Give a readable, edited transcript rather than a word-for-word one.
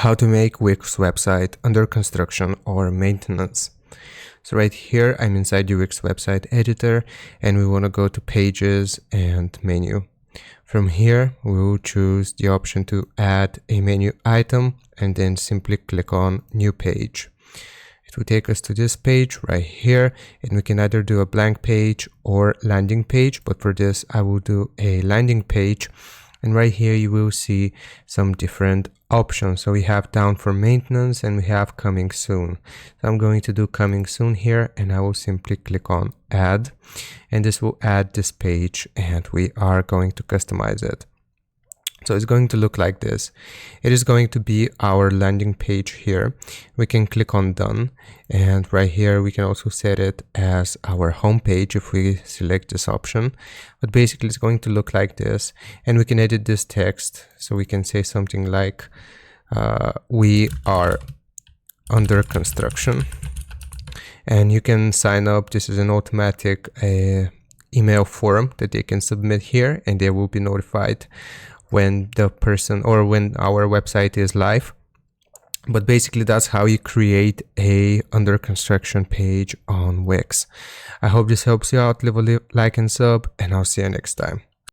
how to make Wix website under construction or maintenance. So right here, I'm inside the Wix website editor, and we want to go to pages and menu. From here, we will choose the option to add a menu item and then simply click on new page. It will take us to this page right here, and we can either do a blank page or landing page, but for this I will do a landing page. And right here you will see some different options. So we have down for maintenance and we have coming soon. So I'm going to do coming soon here, and I will simply click on add, and this will add this page, and we are going to customize it. So it's going to look like this. It is going to be our landing page here. We can click on done, and right here we can also set it as our home page if we select this option. But basically it's going to look like this, and we can edit this text. So we can say something like we are under construction, and you can sign up. This is an automatic email form that they can submit here, and they will be notified when the person or when our website is live. But basically that's how you create a under construction page on Wix. I hope this helps you out. Leave a like and sub, and I'll see you next time.